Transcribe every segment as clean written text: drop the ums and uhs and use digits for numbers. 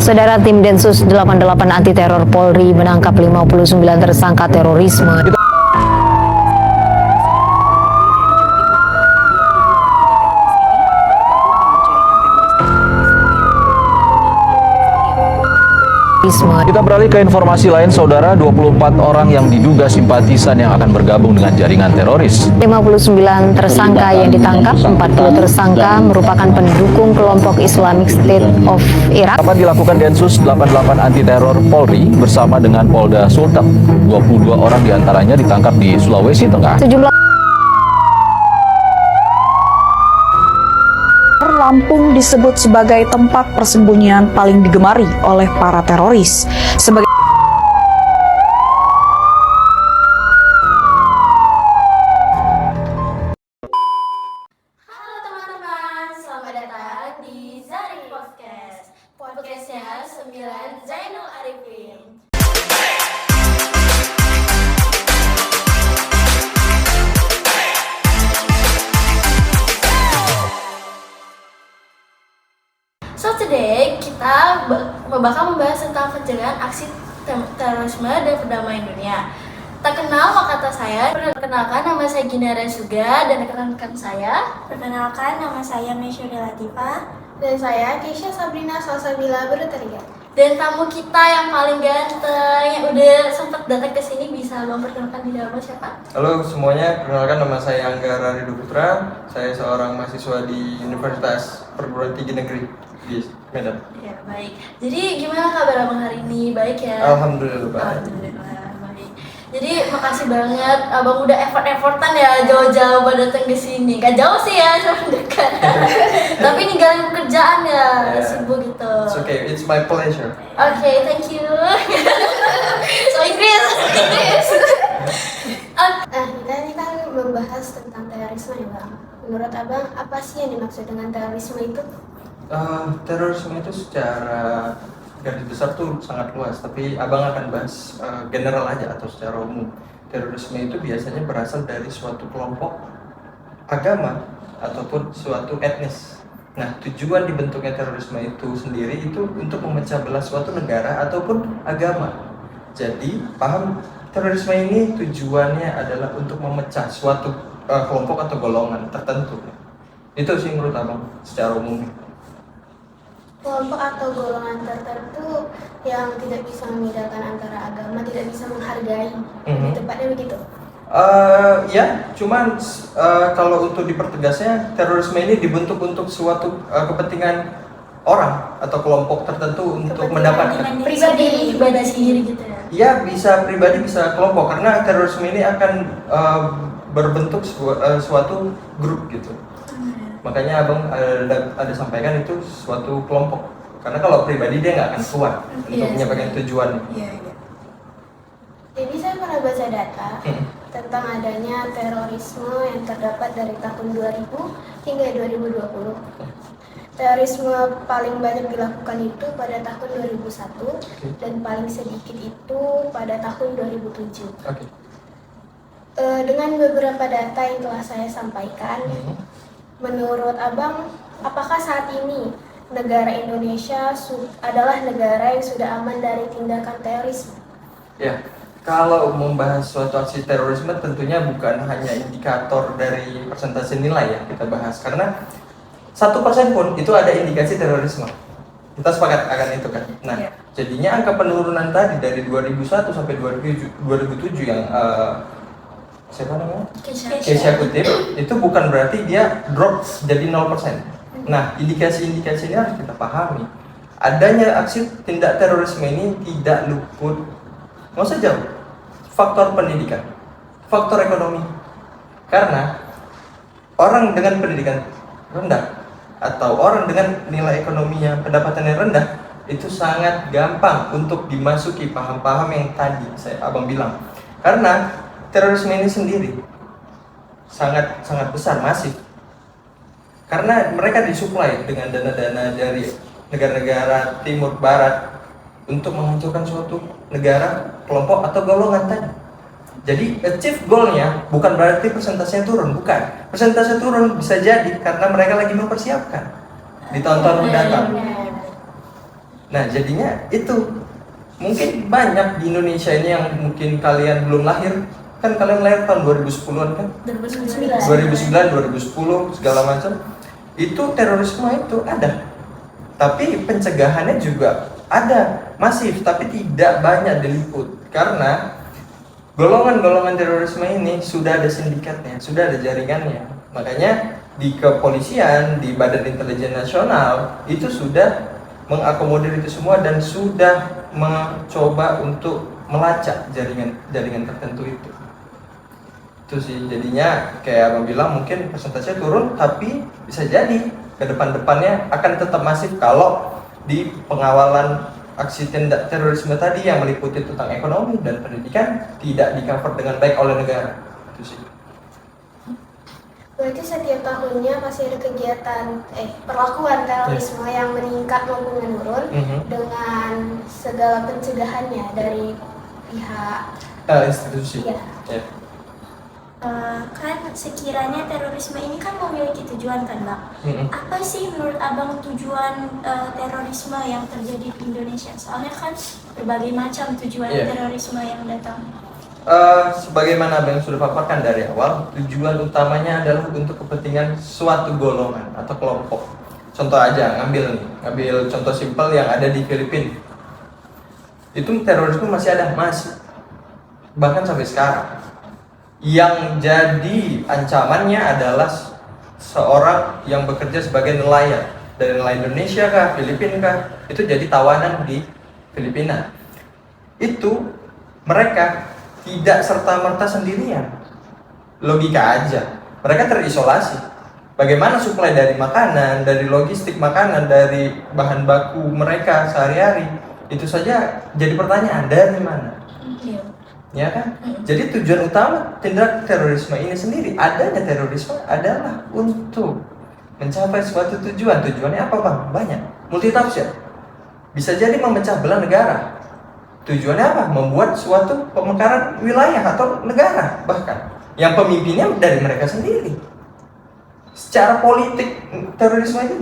Saudara, tim Densus 88 Anti Teror Polri menangkap 59 tersangka terorisme. Kita beralih ke informasi lain, saudara. 24 orang yang diduga simpatisan yang akan bergabung dengan jaringan teroris. 59 tersangka yang ditangkap, 40 tersangka merupakan pendukung kelompok Islamic State of Iraq. Dapat dilakukan Densus 88 Anti Teror Polri bersama dengan Polda Sulteng. 22 orang diantaranya ditangkap di Sulawesi Tengah. Sejumlah Lampung disebut sebagai tempat persembunyian paling digemari oleh para teroris. Sebagai Halo teman-teman, selamat datang di Zari Podcast. Podcastnya 9 Zainul Arifin. So today kita bakal membahas tentang pencegahan aksi terorisme dan perdamaian dunia. Tak kenal maka kata saya. Perkenalkan, nama saya Ginara Suga dan rekan-rekan saya. Perkenalkan, nama saya Mesyuri Latifah. Dan saya Keisha Sabrina Salsabila Berutariga. Dan tamu kita yang paling ganteng yang udah sempat datang ke sini, bisa memperkenalkan diri nama siapa? Halo semuanya, perkenalkan nama saya Anggara Ridho Putra. Saya seorang mahasiswa di Universitas Perguruan Tinggi Negeri di Medan. Ya, baik. Jadi gimana kabar abang hari ini? Baik ya? Alhamdulillah baik. Alhamdulillah, baik. Jadi makasih banget abang udah effort-effortan ya jauh-jauh datang ke sini. Gak jauh sih ya, cuma dekat. Tapi ninggalin pekerjaan ya, sibuk gitu. It's okay, it's my pleasure. Oke, thank you. So Inggris. Kita ini kan membahas tentang terorisme ya Bang. Menurut Abang, apa sih yang dimaksud dengan terorisme itu? Terorisme itu secara garis besar tuh sangat luas, tapi abang akan bahas general aja atau secara umum. Terorisme itu biasanya berasal dari suatu kelompok agama ataupun suatu etnis. Nah, tujuan dibentuknya terorisme itu sendiri itu untuk memecah belah suatu negara ataupun agama. Jadi, paham terorisme ini tujuannya adalah untuk memecah suatu kelompok atau golongan tertentu. Itu sih menurut abang secara umum. Kelompok atau golongan tertentu yang tidak bisa membedakan antara agama, tidak bisa menghargai. Lebih tepatnya begitu? Ya, cuman kalau untuk dipertegasnya, terorisme ini dibentuk untuk suatu kepentingan orang atau kelompok tertentu untuk mendapatkan Pribadi ibadah sendiri gitu ya. ya, bisa pribadi bisa kelompok, karena terorisme ini akan berbentuk suatu grup gitu. Makanya abang ada sampaikan itu suatu kelompok, karena kalau pribadi dia nggak akan kuat untuk menyampaikan tujuan. Jadi saya pernah baca data tentang adanya terorisme yang terdapat dari tahun 2000 hingga 2020. Terorisme paling banyak dilakukan itu pada tahun 2001 dan paling sedikit itu pada tahun 2007. Dengan beberapa data yang telah saya sampaikan, menurut Abang, apakah saat ini negara Indonesia adalah negara yang sudah aman dari tindakan terorisme? Ya, kalau membahas suatu aksi terorisme tentunya bukan hanya indikator dari persentase nilai yang kita bahas, karena 1% pun itu ada indikasi terorisme. Kita sepakat akan itu kan. Nah, jadinya angka penurunan tadi dari 2001 sampai 2007 yang siapa namanya? Keisha kutip, itu bukan berarti dia drop jadi 0%. Nah, indikasi-indikasi ini harus kita pahami. Adanya aksi tindak terorisme ini tidak luput, nggak usah jauh, faktor pendidikan, faktor ekonomi. Karena orang dengan pendidikan rendah atau orang dengan nilai ekonominya pendapatannya rendah itu sangat gampang untuk dimasuki paham-paham yang tadi abang bilang. Karena terorisme ini sendiri sangat besar, masif. Karena mereka disuplai dengan dana-dana dari negara-negara timur barat untuk menghancurkan suatu negara, kelompok atau golongan tadi. Jadi achieve goalnya bukan berarti persentasenya turun, bukan. Persentase turun bisa jadi karena mereka lagi mempersiapkan di tahun-tahun mendatang. Nah, jadinya itu mungkin banyak di Indonesia ini yang mungkin kalian belum lahir. Kan kalian lahir tahun 2010-an kan? 2009, 2010 segala macam. Itu terorisme itu ada. Tapi pencegahannya juga ada, masif, tapi tidak banyak diliput. Karena golongan-golongan terorisme ini sudah ada sindikatnya, sudah ada jaringannya. Makanya di kepolisian, di Badan Intelijen Nasional itu sudah mengakomodir itu semua dan sudah mencoba untuk melacak jaringan tertentu itu. Itu sih jadinya kayak Abang bilang mungkin persentasenya turun, tapi bisa jadi ke depan-depannya akan tetap masif kalau di pengawalan aksi tindak terorisme tadi yang meliputi tentang ekonomi dan pendidikan tidak di-cover dengan baik oleh negara. Itu sih. Berarti setiap tahunnya pasti ada kegiatan perlakuan terorisme yang meningkat maupun menurun dengan segala pencegahannya dari pihak Institusi. Iya. Ya. Kan sekiranya terorisme ini kan memiliki tujuan kan Bang? Apa sih menurut Abang tujuan terorisme yang terjadi di Indonesia? Soalnya kan berbagai macam tujuan terorisme yang datang. Sebagaimana Abang sudah paparkan dari awal, tujuan utamanya adalah untuk kepentingan suatu golongan atau kelompok. Contoh aja, ngambil contoh simpel yang ada di Filipina. Itu terorisme masih ada, bahkan sampai sekarang. Yang jadi ancamannya adalah seorang yang bekerja sebagai nelayan dari nelayan Indonesia kah, Filipina kah, itu jadi tawanan di Filipina. Itu mereka tidak serta-merta sendirian. Logika aja, mereka terisolasi. Bagaimana suplai dari makanan, dari logistik makanan, dari bahan baku mereka sehari-hari, itu saja jadi pertanyaan, dari mana? Ya kan? Jadi tujuan utama tindak terorisme ini sendiri, adanya terorisme adalah untuk mencapai suatu tujuan. Tujuannya apa Bang? Banyak, multitafsir. Bisa jadi memecah belah negara. Tujuannya apa? Membuat suatu pemekaran wilayah atau negara bahkan. Yang pemimpinnya dari mereka sendiri. Secara politik, terorisme ini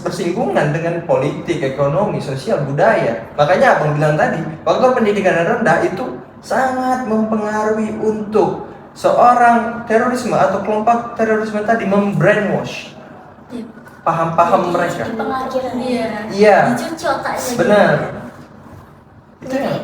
bersinggungan dengan politik, ekonomi, sosial, budaya. Makanya Abang bilang tadi, faktor pendidikan yang rendah itu sangat mempengaruhi untuk seorang terorisme atau kelompok terorisme tadi membrainwash paham-paham mereka. Iya. Benar. Itu ya.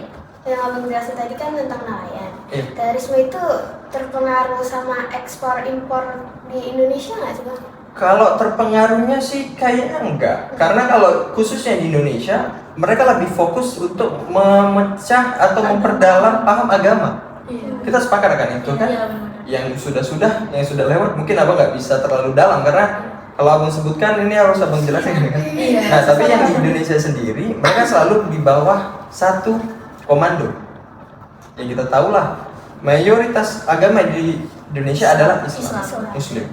Yang Abang jelasin tadi kan tentang nelayan. Terorisme itu terpengaruh sama ekspor impor di Indonesia nggak sih Bang? Kalau terpengaruhnya sih kayaknya enggak. Karena kalau khususnya di Indonesia, mereka lebih fokus untuk memecah atau memperdalam paham agama. Kita sepakat kan itu kan? Yang sudah lewat mungkin Abang nggak bisa terlalu dalam karena kalau Abang sebutkan ini harus Abang jelasin kan? Nah, tapi yang di Indonesia sendiri mereka selalu di bawah satu komando. Yang kita tahu lah, mayoritas agama di Indonesia adalah Islam. Muslim.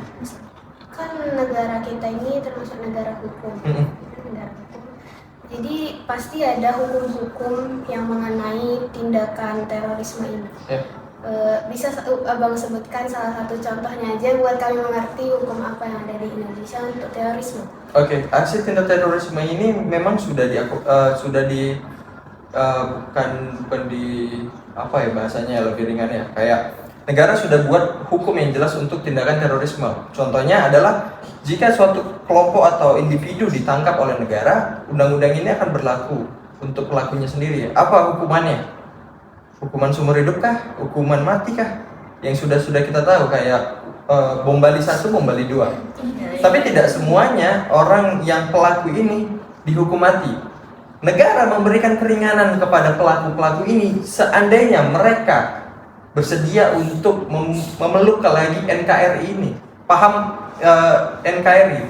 Kan negara kita ini termasuk negara hukum. Negara hukum. Jadi pasti ada hukum-hukum yang mengenai tindakan terorisme ini. Bisa Abang sebutkan salah satu contohnya aja buat kami mengerti hukum apa yang ada di Indonesia untuk terorisme. Oke, aksi tindak terorisme ini memang sudah bukan di apa ya bahasanya lebih ringan ya, kayak negara sudah buat hukum yang jelas untuk tindakan terorisme. Contohnya adalah jika suatu kelompok atau individu ditangkap oleh negara, undang-undang ini akan berlaku untuk pelakunya sendiri. Apa hukumannya? Hukuman seumur hidup kah? Hukuman mati kah? Yang sudah kita tahu kayak bom Bali 1, bom Bali 2. Tapi tidak semuanya orang yang pelaku ini dihukum mati. Negara memberikan keringanan kepada pelaku-pelaku ini seandainya mereka bersedia untuk memeluk lagi NKRI ini. Paham NKRI?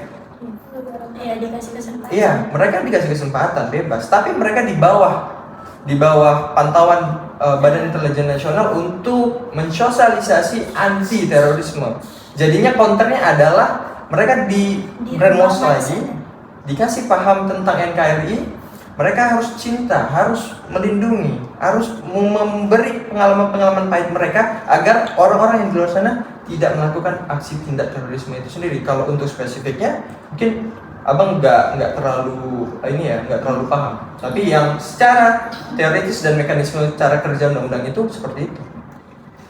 Iya, dikasih kesempatan. Iya, mereka dikasih kesempatan bebas, tapi mereka di bawah pantauan Badan Intelijen Nasional untuk mensosialisasi anti terorisme. Jadinya counternya adalah mereka di brainwash lagi, dikasih paham tentang NKRI. Mereka harus cinta, harus melindungi, harus memberi pengalaman-pengalaman pahit mereka agar orang-orang yang di luar sana tidak melakukan aksi tindak terorisme itu sendiri. Kalau untuk spesifiknya, mungkin abang nggak terlalu nggak terlalu paham. Tapi yang secara teoritis dan mekanisme cara kerja undang-undang itu seperti itu.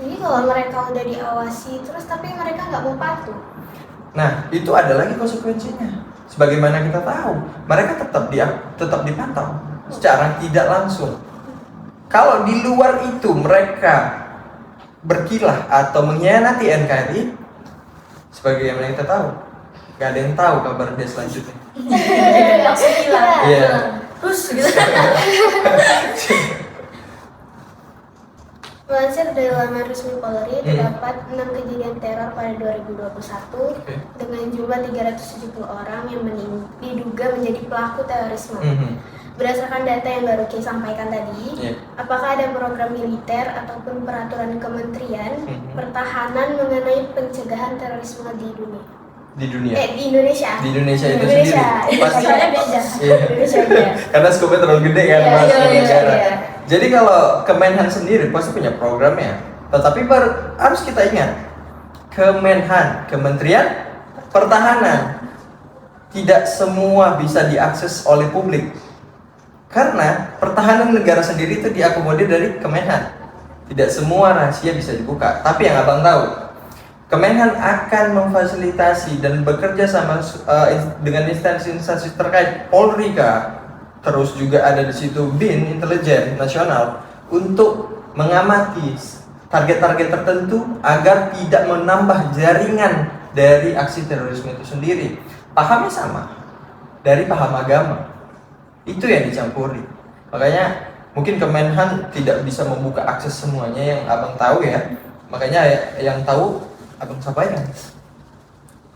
Jadi kalau mereka udah diawasi terus tapi mereka nggak mau patuh. Nah, itu ada lagi konsekuensinya. Sebagaimana kita tahu, mereka tetap dipantau secara tidak langsung. Kalau di luar itu mereka berkilah atau mengkhianati NKRI, sebagaimana kita tahu, gak ada yang tahu kabar dia selanjutnya. Langsung hilang. Iya. Terus gitu. Melansir dari laman resmi Polri, terdapat 6 kejadian teror pada 2021 dengan jumlah 370 orang yang diduga menjadi pelaku terorisme. Berdasarkan data yang baru Ki sampaikan tadi, apakah ada program militer ataupun peraturan kementerian pertahanan mengenai pencegahan terorisme di dunia? Di dunia. Di Indonesia. Di Indonesia itu Indonesia. sendiri. Pasti. Soalnya beda. Iya. Indonesia aja. Karena skopnya terlalu gede kan, Iya, bahas iya, negara. iya. Jadi kalau Kemenhan sendiri pasti punya programnya. Tetapi harus kita ingat, Kemenhan, Kementerian Pertahanan, tidak semua bisa diakses oleh publik. Karena pertahanan negara sendiri itu diakomodir dari Kemenhan. Tidak semua rahasia bisa dibuka. Tapi yang abang tahu, Kemenhan akan memfasilitasi dan bekerja sama dengan instansi-instansi terkait, Polri terus juga ada di situ BIN, Intelijen Nasional, untuk mengamati target-target tertentu agar tidak menambah jaringan dari aksi terorisme itu sendiri. Pahamnya sama, dari paham agama. Itu yang dicampuri. Makanya mungkin Kemenhan tidak bisa membuka akses semuanya yang abang tahu ya. Makanya yang tahu abang sampaikan.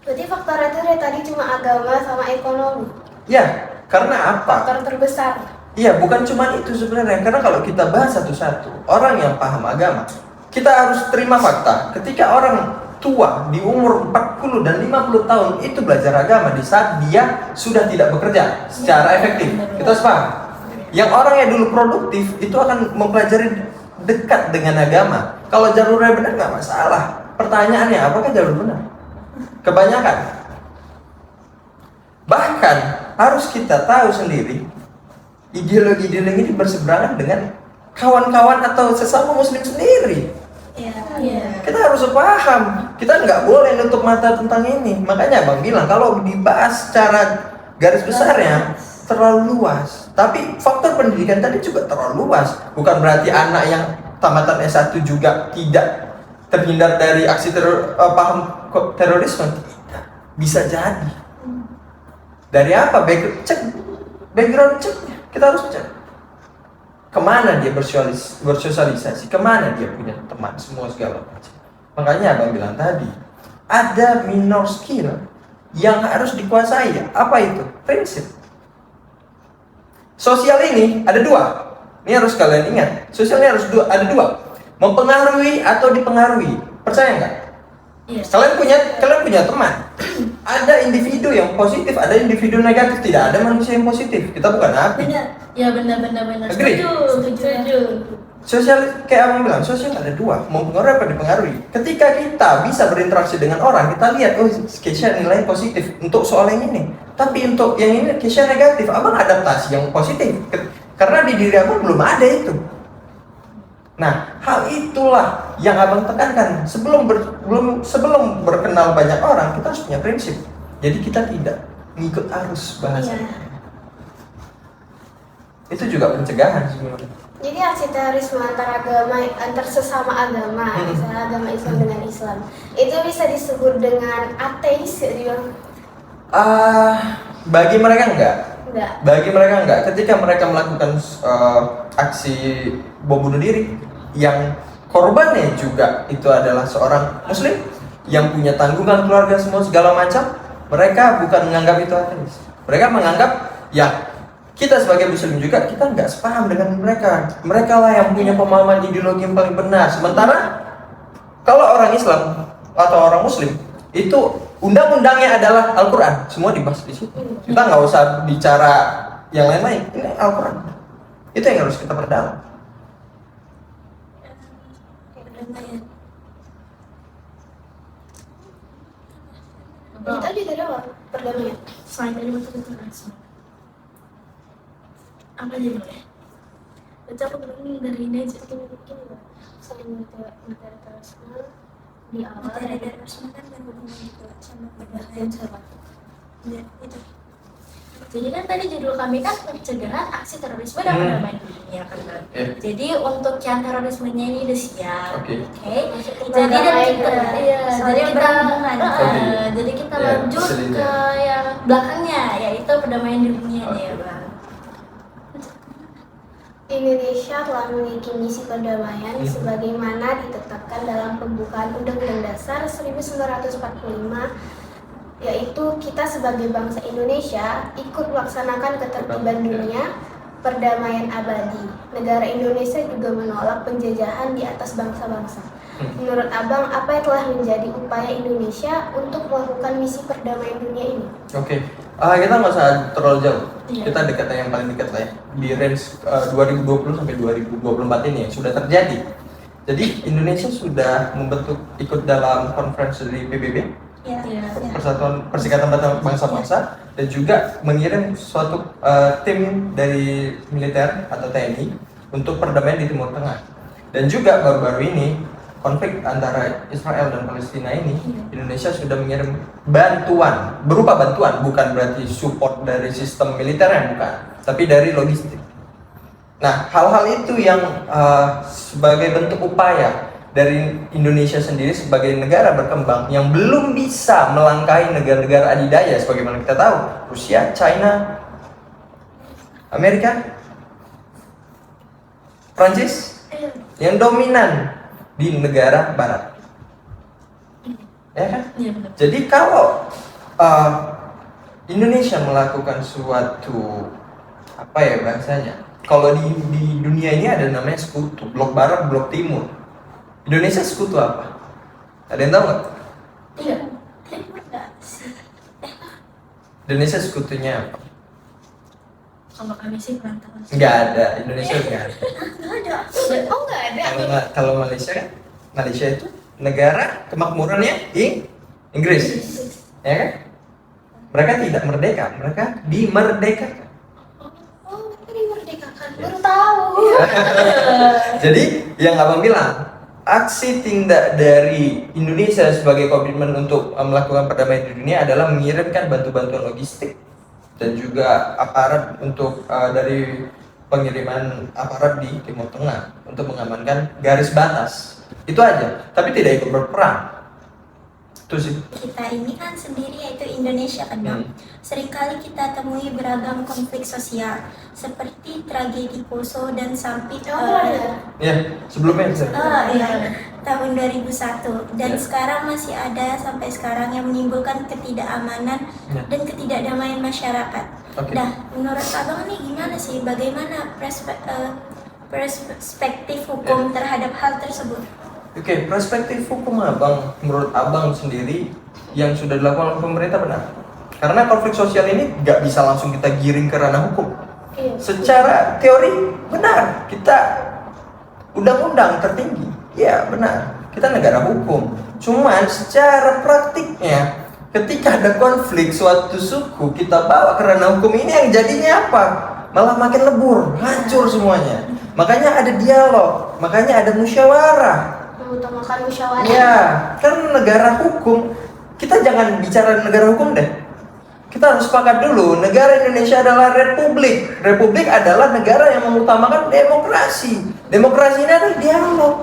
Berarti faktor itu dari tadi cuma agama sama ekonomi. Ya, karena apa? Faktor terbesar. Iya, bukan cuma itu sebenarnya. Karena kalau kita bahas satu-satu, orang yang paham agama, kita harus terima fakta. Ketika orang tua di umur 40 dan 50 tahun itu belajar agama di saat dia sudah tidak bekerja secara efektif. Kita harus paham. Yang orang yang dulu produktif itu akan mempelajari dekat dengan agama. Kalau jalurnya benar nggak masalah. Pertanyaannya, apakah jalur benar? Kebanyakan. Bahkan harus kita tahu sendiri, ideologi-ideologi ini berseberangan dengan kawan-kawan atau sesama muslim sendiri. Kita harus paham, kita nggak boleh nutup mata tentang ini. Makanya abang bilang, kalau dibahas secara garis besarnya terlalu luas. Tapi faktor pendidikan tadi juga terlalu luas. Bukan berarti anak yang tamatan S1 juga tidak terhindar dari aksi paham terorisme. Tidak. Bisa jadi. Dari apa? Background ceknya. Kita harus cek. Kemana dia bersosialisasi, kemana dia punya teman, semua segala macam. Makanya abang bilang tadi, ada minor skill yang harus dikuasai. Apa itu? Prinsip. Sosial ini ada dua. Ini harus kalian ingat. Sosial ini ada dua. Mempengaruhi atau dipengaruhi. Percaya nggak? Yes. Kalian punya teman. Ada individu yang positif, ada individu negatif. Tidak ada manusia yang positif. Kita bukan nabi. Benar. Ya benar. Agree? Setuju. Sosial, kayak abang bilang, sosial ada dua, mempengaruhi apa dipengaruhi. Ketika kita bisa berinteraksi dengan orang, kita lihat, oh Keisha nilai positif untuk soal yang ini. Tapi untuk yang ini Keisha negatif, abang adaptasi yang positif. Karena di diri abang belum ada itu. Nah, hal itulah yang abang tekankan. Sebelum berkenal banyak orang, kita harus punya prinsip. Jadi kita tidak ngikut arus bahasa. Itu juga pencegahan sebenarnya. Jadi aksi terorisme antar sesama agama, misalnya agama Islam dengan Islam, itu bisa disebut dengan ateis ya? Bagi mereka enggak. Enggak. Bagi mereka enggak. Ketika mereka melakukan aksi bom bunuh diri, yang korbannya juga itu adalah seorang muslim yang punya tanggungan keluarga semua segala macam, mereka bukan menganggap itu ateis. Mereka menganggap ya kita sebagai muslim juga kita nggak sepaham dengan mereka. Mereka lah yang punya pemahaman ideologi yang paling benar. Sementara kalau orang Islam atau orang muslim itu undang-undangnya adalah Al-Quran. Semua dibahas di situ. Kita nggak usah bicara yang lain-lain. Ini Al-Quran. Itu yang harus kita perdalam. Kita juga ada apa? Perdamaian. Selain dari bentuk terorisme. Apa judulnya? Baca aku bilang dari ini aja. Selain materi terorisme di awal Materi terorisme kan berhubungan juga sama perdamaian. Ya, itu. Jadi kan tadi judul kami kan pencegahan aksi terorisme dan perdamaian dunia kan. Iya. Jadi untuk yang terorismenya ini udah siap. Oke. Jadi dan kita Soalnya jadi kita berhubungan. jadi kita Ya, lanjut selidiki. ke yang belakangnya yaitu perdamaian dunia nih ya Bang. Indonesia telah memiliki misi perdamaian sebagaimana ditetapkan dalam pembukaan Undang-Undang Dasar 1945, yaitu kita sebagai bangsa Indonesia ikut melaksanakan ketertiban dunia, perdamaian abadi. Negara Indonesia juga menolak penjajahan di atas bangsa-bangsa. Menurut Abang, apa yang telah menjadi upaya Indonesia untuk melakukan misi perdamaian dunia ini? Oke, kita nggak usah terlalu jauh. Iya. Kita dekat yang paling dekat lah ya. Di range 2020 sampai 2024 ini ya, sudah terjadi. Jadi Indonesia sudah membentuk ikut dalam konferensi dari PBB, Ya, Persatuan Perserikatan Bangsa-Bangsa, dan juga mengirim suatu tim dari militer atau TNI untuk perdamaian di Timur Tengah. Dan juga baru-baru ini konflik antara Israel dan Palestina ini, Indonesia sudah mengirim bantuan, berupa bantuan, bukan berarti support dari sistem militernya, bukan, tapi dari logistik. Nah, hal-hal itu yang sebagai bentuk upaya dari Indonesia sendiri sebagai negara berkembang yang belum bisa melangkahi negara-negara adidaya sebagaimana kita tahu, Rusia, China, Amerika, Prancis, yang dominan di negara barat, ya kan? Iya benar. Jadi kalau Indonesia melakukan suatu apa ya bahasanya, kalau di dunia ini ada namanya sekutu, blok barat, blok timur. Indonesia sekutu apa? Ada yang tahu nggak? Iya. enggak sih. Indonesia sekutunya apa? Kalau kami sih kurang tahu. Nggak ada, Indonesia nggak ada. Oh, nggak ada. Kalau Malaysia kan, Malaysia itu negara kemakmurannya Inggris, ya kan? Mereka tidak merdeka, mereka dimerdekakan. Oh, mereka dimerdekakan. Baru tahu. Jadi yang abang bilang, aksi tindak dari Indonesia sebagai komitmen untuk melakukan perdamaian di dunia adalah mengirimkan bantuan logistik dan juga aparat untuk dari pengiriman aparat di Timur Tengah untuk mengamankan garis batas. Itu aja, tapi tidak ikut berperang. Itu sih. Kita ini kan sendiri yaitu Indonesia kan Bang. Seringkali kita temui beragam konflik sosial seperti tragedi Poso dan Sampit Ya, sebelumnya iya, tahun 2001 dan Ya. sekarang masih ada sampai sekarang yang menimbulkan ketidakamanan Ya. dan ketidakdamaian masyarakat. Oke. Nah, menurut Abang nih gimana sih bagaimana perspektif hukum terhadap hal tersebut? Oke, perspektif hukum abang, menurut abang sendiri yang sudah dilakukan oleh pemerintah benar. Karena konflik sosial ini nggak bisa langsung kita giring ke ranah hukum. Iya. Secara teori benar, kita undang-undang tertinggi, ya benar, kita negara hukum. Cuman secara praktiknya, ketika ada konflik suatu suku, kita bawa ke ranah hukum, ini yang jadinya apa? Malah makin lebur, hancur semuanya. Makanya ada dialog, makanya ada musyawarah. Mengutamakan musyawarah. Ya, kan negara hukum, kita jangan bicara negara hukum deh. Kita harus sepakat dulu, negara Indonesia adalah republik. Republik adalah negara yang mengutamakan demokrasi. Demokrasi ini adalah dialog.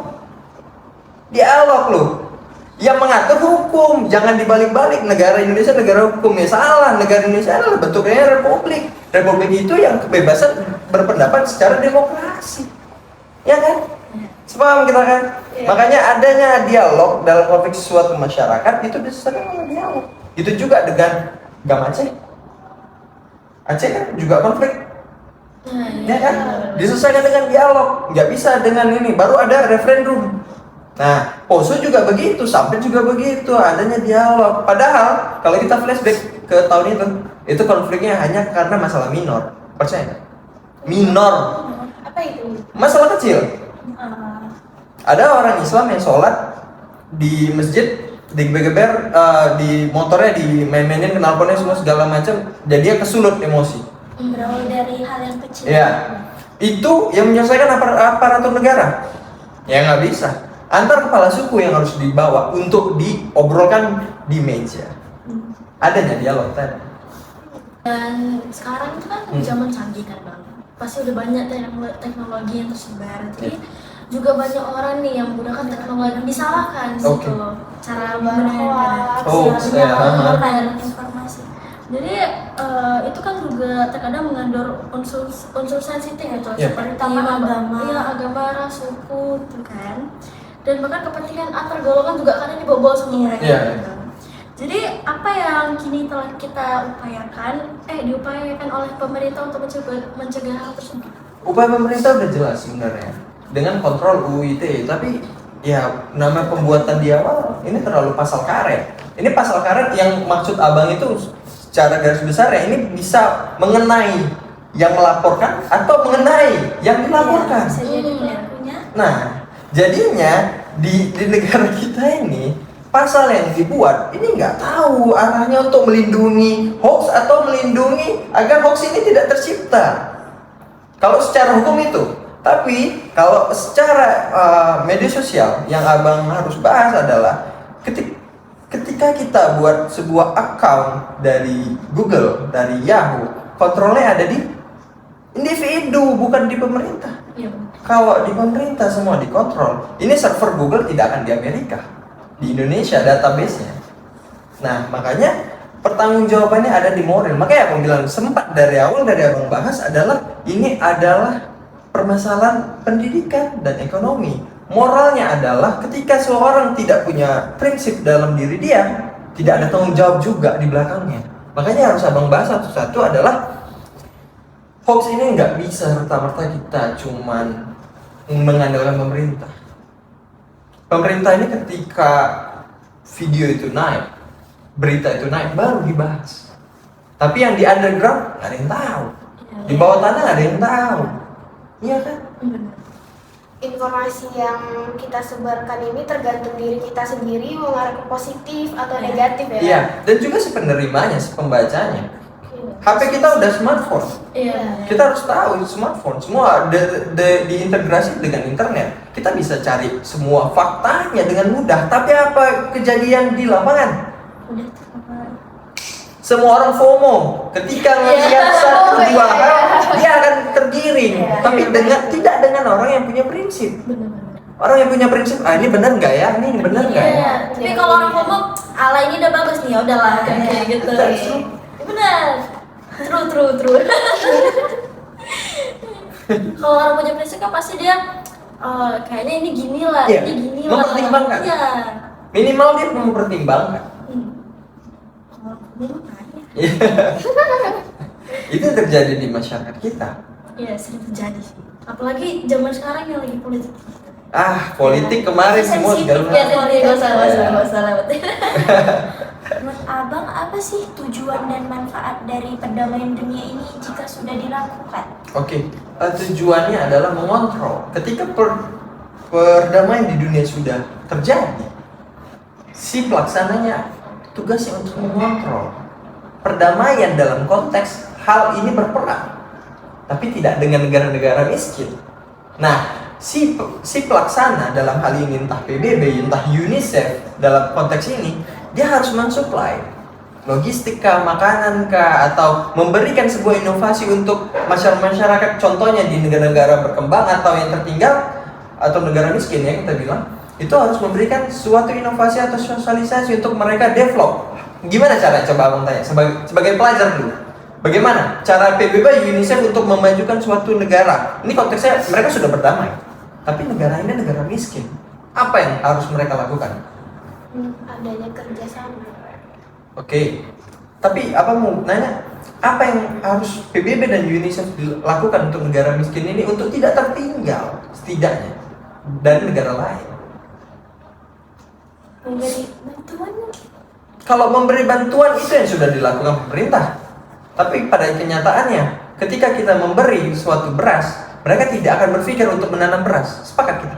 Dialog loh. Yang mengatur hukum, jangan dibalik-balik. Negara Indonesia negara hukum, ya salah. Negara Indonesia adalah bentuknya republik. Republik itu yang kebebasan berpendapat secara demokrasi. Ya kan? Sepaham kita kan? Makanya adanya dialog dalam konflik suatu masyarakat itu diselesaikan oleh dialog. Itu juga dengan Gam Aceh. Aceh kan juga konflik, ya kan? Diselesaikan dengan dialog, nggak bisa dengan ini. Baru ada referendum. Nah, Poso juga begitu, Sampit juga begitu, adanya dialog. Padahal kalau kita flashback ke tahun itu konfliknya hanya karena masalah minor. Percaya nggak? Minor, Apa itu? masalah kecil. Ada orang Islam yang sholat di masjid digeber-geber, di motornya dimain-mainin knalpotnya semua segala macam, jadi dia kesulut emosi. Berawal dari hal yang kecil. Ya, itu yang menyelesaikan aparatur negara? Ya nggak bisa. Antar kepala suku yang harus dibawa untuk diobrolkan di meja. Adanya dialog tadi. Dan sekarang itu kan zaman canggih kan bang, pasti udah banyak teknologi yang tersebar. Jadi juga banyak orang nih yang menggunakan teknologi disalahkan di situ. Cara Hoax, menyebarkan informasi. Jadi itu kan juga terkadang mengandung unsur sensitif gitu, seperti agama, ras, suku, gitu kan. Dan bahkan kepentingan antar golongan juga kadang dibobol sama mereka. Gitu. Jadi apa yang kini telah kita diupayakan oleh pemerintah untuk mencegah hal tersebut? Upaya pemerintah udah jelas sebenarnya dengan kontrol UU ITE, tapi ya nama pembuatan di awal ini terlalu pasal karet. Ini pasal karet yang maksud abang itu secara garis besar ya ini bisa mengenai yang melaporkan atau mengenai yang dilaporkan. Bisa jadi pelakunya. Nah, jadinya di negara kita ini pasal yang dibuat ini nggak tahu arahnya untuk melindungi hoax atau melindungi agar hoax ini tidak tercipta. Kalau secara hukum itu, tapi kalau secara media sosial yang abang harus bahas adalah ketika kita buat sebuah account dari Google, dari Yahoo, kontrolnya ada di individu, bukan di pemerintah. Kalau di pemerintah semua dikontrol, ini server Google tidak akan di Amerika, di Indonesia database-nya. Nah, makanya pertanggungjawabannya ada di moral. Makanya aku bilang sempat dari awal dari abang bahas adalah ini adalah permasalahan pendidikan dan ekonomi. Moralnya adalah ketika seorang tidak punya prinsip dalam diri dia, tidak ada tanggung jawab juga di belakangnya. Makanya harus abang bahas satu-satu adalah hoax ini nggak bisa serta-merta kita cuman mengandalkan pemerintah. Pemerintah ini ketika video itu naik, berita itu naik, baru dibahas. Tapi yang di underground nggak ada yang tahu. Di bawah tanah nggak ada yang tahu. Iya kan? Informasi yang kita sebarkan ini tergantung diri kita sendiri mau ngarah ke positif atau negatif ya. Iya, dan juga si penerimanya, si pembacanya. HP kita udah smartphone. Iya. Kita harus tahu smartphone semua diintegrasi dengan internet. Kita bisa cari semua faktanya dengan mudah. Tapi apa kejadian di lapangan? Semua orang FOMO ketika melihat satu dua hal dia akan tergiring. Tapi tidak dengan orang yang punya prinsip. Orang yang punya prinsip, ini benar nggak ya? Ini benar nggak ya? Tapi kalau orang ngomong, ala ini udah bagus nih, ya udahlah kayak gitu. Benar. True. Kalau orang punya prinsip kan pasti dia kayaknya ini gini lah, Iya, ini gini lah. mempertimbangkan. Iya. Minimal dia mempertimbangkan. Itu terjadi di masyarakat kita. Iya, sering terjadi sih. Apalagi zaman sekarang yang lagi politik. Politik kemarin semua segala Ya, macam. nggak usah lewat. Menurut abang apa sih tujuan dan manfaat dari perdamaian dunia ini jika sudah dilakukan? Oke, tujuannya adalah mengontrol. Ketika perdamaian di dunia sudah terjadi, si pelaksananya tugasnya untuk mengontrol perdamaian dalam konteks hal ini berperang, tapi tidak dengan negara-negara miskin. Nah, si pelaksana dalam hal ini entah PBB, entah UNICEF dalam konteks ini, dia harus mensuplai logistik kah, makanan kah, atau memberikan sebuah inovasi untuk masyarakat, contohnya di negara-negara berkembang atau yang tertinggal atau negara miskin ya kita bilang, itu harus memberikan suatu inovasi atau sosialisasi untuk mereka develop. Gimana cara, coba abang tanya sebagai pelajar dulu, bagaimana cara PBB UNICEF untuk memajukan suatu negara? Ini konteksnya mereka sudah berdamai, tapi negara ini negara miskin. Apa yang harus mereka lakukan? Adanya kerjasama. Oke, tapi apa mau nanya, apa yang harus PBB dan UNICEF lakukan untuk negara miskin ini untuk tidak tertinggal setidaknya dari negara lain? Memberi bantuan mungkin? Kalau memberi bantuan itu yang sudah dilakukan pemerintah. Tapi pada kenyataannya, ketika kita memberi suatu beras, mereka tidak akan berpikir untuk menanam beras. Sepakat kita?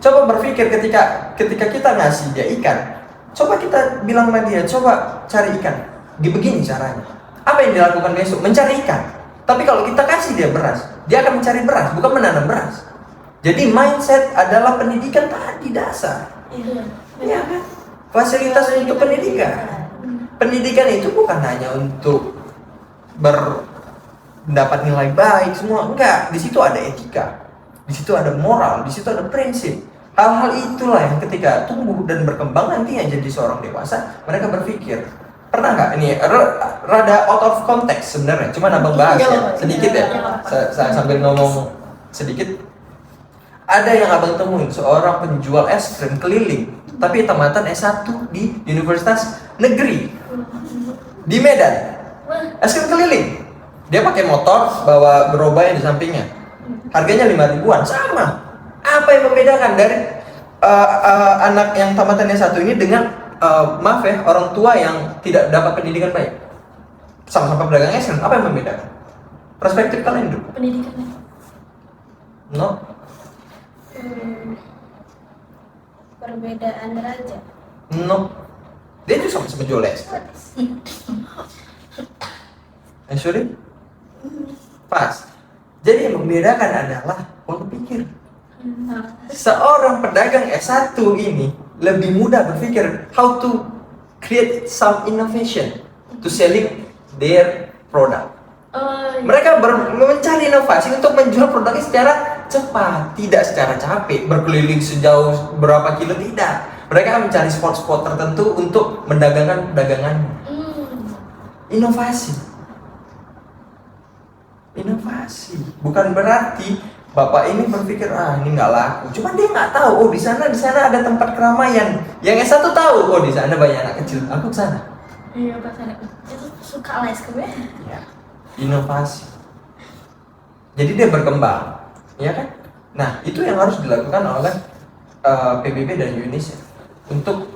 Coba berpikir ketika kita ngasih dia ikan, coba kita bilang sama dia, coba cari ikan. Begini caranya. Apa yang dilakukan besok? Mencari ikan. Tapi kalau kita kasih dia beras, dia akan mencari beras, bukan menanam beras. Jadi mindset adalah pendidikan tadi dasar. Iya kan? Fasilitas untuk pendidikan. Pendidikan itu bukan hanya untuk mendapat nilai baik semua, enggak. Di situ ada etika, di situ ada moral, di situ ada prinsip. Hal-hal itulah yang ketika tumbuh dan berkembang nantinya jadi seorang dewasa, mereka berpikir. Pernah nggak ini rada out of context sebenarnya, cuman abang bahas ya sedikit ya. Saya sambil ngomong sedikit. Ada yang abang temuin seorang penjual es krim keliling, tapi tamatan S1 di Universitas Negeri di Medan. Es krim keliling. Dia pakai motor, bawa gerobak yang di sampingnya. Harganya 5 ribuan, sama. Apa yang membedakan dari anak yang tamatannya satu ini dengan maaf ya, orang tua yang tidak dapat pendidikan baik? Sama-sama pedagang es krim, apa yang membedakan? Perspektif kalian dulu. Pendidikannya. No? Perbedaan derajat. No. Dia juga sama-sama jual es krim. Sorry? Pas. Jadi yang membedakan adalah pola pikir. Seorang pedagang S1 ini lebih mudah berpikir how to create some innovation to selling their product. Mereka mencari inovasi untuk menjual produknya secara cepat, tidak secara capek, berkeliling sejauh berapa kilo, tidak. Mereka akan mencari spot-spot tertentu untuk mendagangkan dagangannya. Inovasi. Bukan berarti bapak ini berpikir ini nggak laku. Cuma dia nggak tahu, di sana ada tempat keramaian. Yang S1 tahu, di sana banyak anak kecil. Aku ke sana. Iya, Pak Sana. Itu suka les kemana? Ya, inovasi. Jadi dia berkembang, ya kan? Nah, itu yang harus dilakukan oleh PBB dan UNICEF. Untuk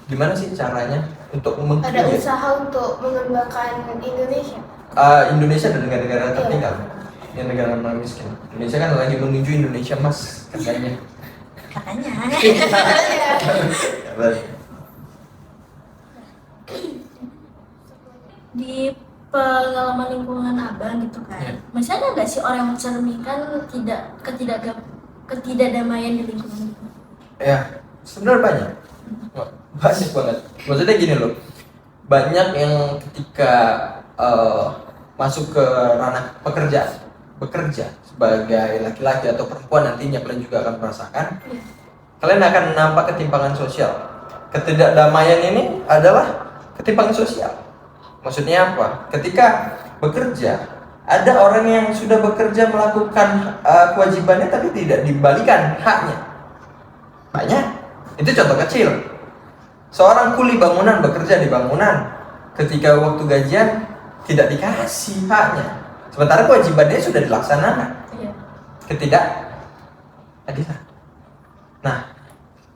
gimana sih caranya untuk Ada usaha untuk mengembangkan Indonesia. Indonesia dan negara-negara tertinggal, yang negara non miskin. Indonesia kan lagi menuju Indonesia Mas katanya. Di pengalaman lingkungan abang gitu kan, masih ada nggak sih orang yang mencerminkan ketidakdamaian di lingkungan itu? Ya, sebenarnya banyak banget. Maksudnya gini loh, banyak yang ketika masuk ke ranah bekerja sebagai laki-laki atau perempuan, nantinya kalian juga akan merasakan, kalian akan nampak ketimpangan sosial. Ketidakdamaian ini adalah ketimpangan sosial. Maksudnya apa? Ketika bekerja, ada orang yang sudah bekerja melakukan kewajibannya tapi tidak dibalikan haknya. Banyak. Itu contoh kecil. Seorang kuli bangunan bekerja di bangunan, ketika waktu gajian tidak dikasih haknya, sementara kewajibannya sudah dilaksanakan. Ketidakadilan. Nah,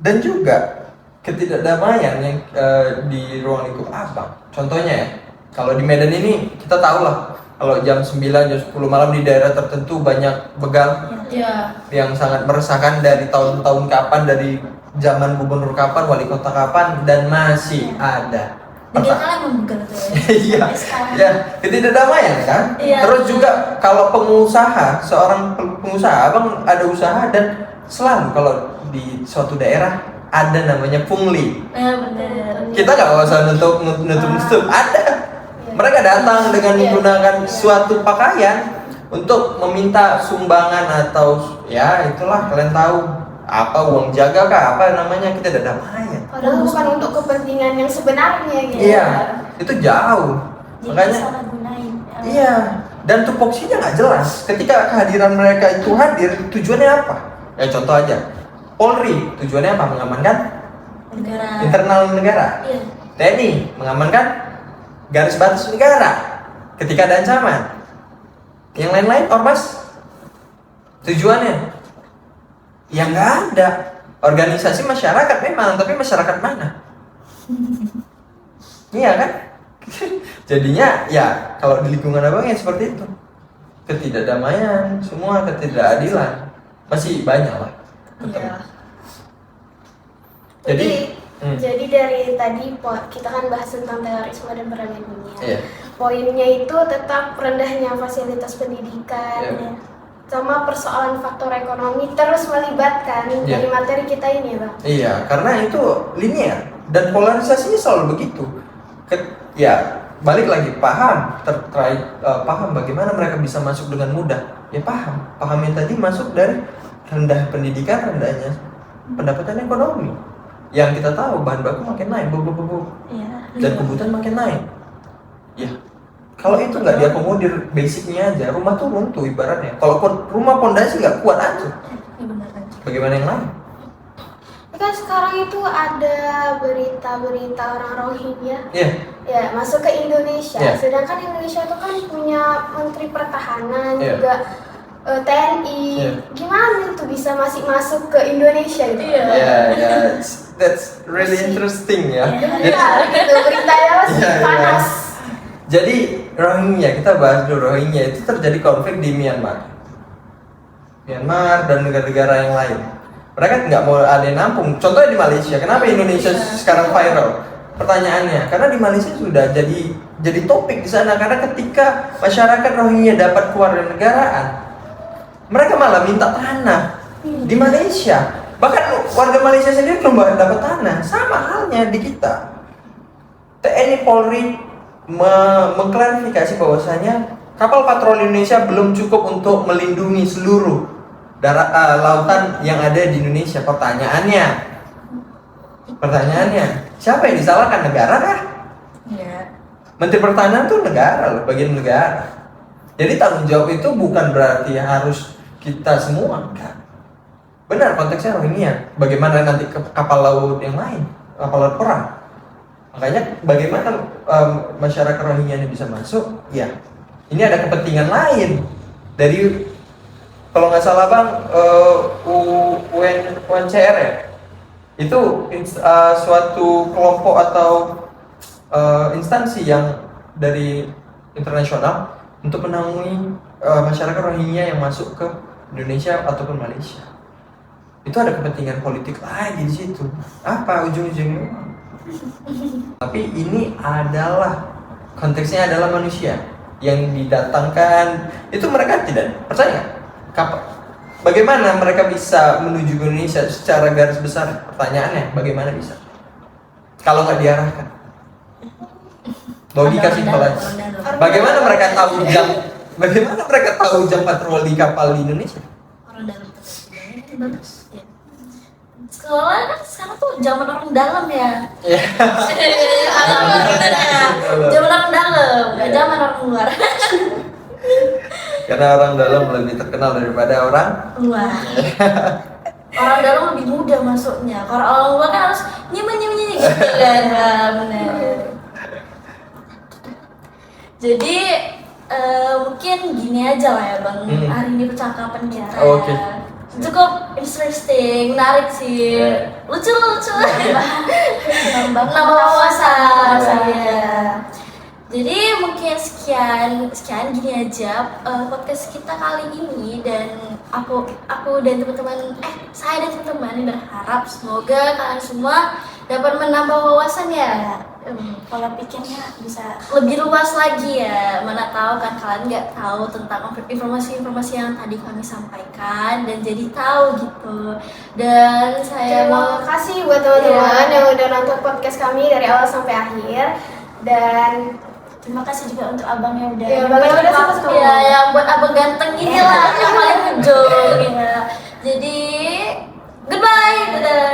dan juga ketidakdamaian yang di ruang lingkup abang. Contohnya ya, kalau di Medan ini kita tahu lah, kalau jam 9, jam 10 malam di daerah tertentu banyak begal yang sangat meresahkan dari tahun-tahun kapan, dari zaman gubernur kapan, wali kota kapan, dan masih ada. Kalian membegal tuh Iya, ya, ketidakdamaian kan. Terus juga kalau pengusaha, seorang pengusaha, abang ada usaha dan selalu kalau di suatu daerah ada namanya pungli. Benar. Kita nggak usah nutup, ada. Mereka datang dengan menggunakan suatu pakaian untuk meminta sumbangan atau ya itulah, kalian tahu apa, uang jaga kah, apa namanya, kita tidak damai. Padahal bukan untuk kepentingan yang sebenarnya gitu. Iya, itu jauh. Makanya iya, dan tupoksinya nggak jelas. Ketika kehadiran mereka itu hadir, tujuannya apa? Ya contoh aja, Polri tujuannya apa? Mengamankan Negara. internal negara. TNI mengamankan garis batas negara ketika ada ancaman. Yang lain-lain ormas tujuannya ya nggak ada. Organisasi masyarakat memang, tapi masyarakat mana? Iya kan? Jadinya ya kalau di lingkungan abang ya seperti itu. Ketidakdamaian, semua ketidakadilan masih banyak lah. Jadi dari tadi kita kan bahas tentang terorisme dan perdamaian dunia. Iya. Poinnya itu tetap rendahnya fasilitas pendidikan, Iya. sama persoalan faktor ekonomi terus melibatkan Iya. dari materi kita ini, Bang. Iya, karena itu linear dan polarisasinya selalu begitu. Ya, balik lagi paham paham bagaimana mereka bisa masuk dengan mudah. Ya paham yang tadi masuk dari rendah pendidikan, rendahnya pendapatan ekonomi. Yang kita tahu bahan baku makin naik, dan kebutuhan makin naik. Ya, kalau itu nggak diakomodir basicnya aja, rumah tuh runtuh ibaratnya. Kalau rumah pondasi nggak kuat aja, bagaimana yang lain? Kan sekarang itu ada berita-berita orang Rohingya Iya. masuk ke Indonesia. Iya. Sedangkan Indonesia itu kan punya Menteri Pertahanan, Iya. juga TNI. Iya. Gimana tuh bisa masuk ke Indonesia gitu? Ya, that's really interesting ya. Iya, gitu beritanya masih Iya, iya. panas. Jadi Rohingya, kita bahas dulu Rohingya itu terjadi konflik di Myanmar dan negara-negara yang lain. Mereka nggak mau ada yang nampung. Contohnya di Malaysia. Kenapa Indonesia sekarang viral? Pertanyaannya, karena di Malaysia sudah jadi topik di sana. Karena ketika masyarakat Rohingya dapat kewarganegaraan, mereka malah minta tanah di Malaysia. Bahkan warga Malaysia sendiri belum dapat tanah. Sama halnya di kita. TNI Polri mengklarifikasi bahwasanya kapal patroli Indonesia belum cukup untuk melindungi seluruh lautan yang ada di Indonesia. Pertanyaannya, siapa yang disalahkan, negara kah? Menteri Pertahanan tuh negara loh, bagian negara. Jadi tanggung jawab itu bukan berarti harus kita semua, enggak. Benar konteksnya Rohingya. Bagaimana nanti kapal laut yang lain, kapal laut perang? Makanya bagaimana masyarakat Rohingya ini bisa masuk? Ya, ini ada kepentingan lain dari, kalau nggak salah Bang, UNHCR ya, itu suatu kelompok atau instansi yang dari internasional untuk menangani masyarakat Rohingya yang masuk ke Indonesia ataupun Malaysia. Itu ada kepentingan politik lagi di situ. Apa ujung-ujungnya? Tapi ini adalah konteksnya adalah manusia yang didatangkan. Itu mereka tidak percaya. Bagaimana mereka bisa menuju ke Indonesia secara garis besar? Pertanyaannya, bagaimana bisa? Kalau nggak diarahkan. Logika simpel aja. Bagaimana mereka tahu jam patroli kapal di Indonesia? Orang dalam bagus. Sekolah kan sekarang tuh zaman orang dalam ya. Zaman orang dalam, nggak zaman orang luar. Karena orang dalam lebih terkenal daripada orang Luar. Orang dalam lebih mudah masuknya. Kalau orang luar kan harus nyimpen gitu kan. Nah, benar. Jadi mungkin gini aja lah ya Bang, hari ini percakapan kita. Oke. Cukup interesting, menarik sih, lucu. Nambah wawasan saya. Jadi mungkin sekian gini aja podcast kita kali ini, dan aku dan teman-teman saya dan teman-teman berharap semoga kalian semua dapat menambah wawasan ya. Kalau pikirnya bisa Lebih luas lagi ya, mana tahu kan kalian nggak tahu tentang informasi-informasi yang tadi kami sampaikan, dan jadi tahu gitu. Dan saya Terima kasih buat teman-teman yang udah nonton podcast kami dari awal sampai akhir. Dan terima kasih juga untuk abang yang udah Abang yang udah sama-sama. ya yang buat abang ganteng ini lah yang paling ujung ya. Jadi goodbye, dadah.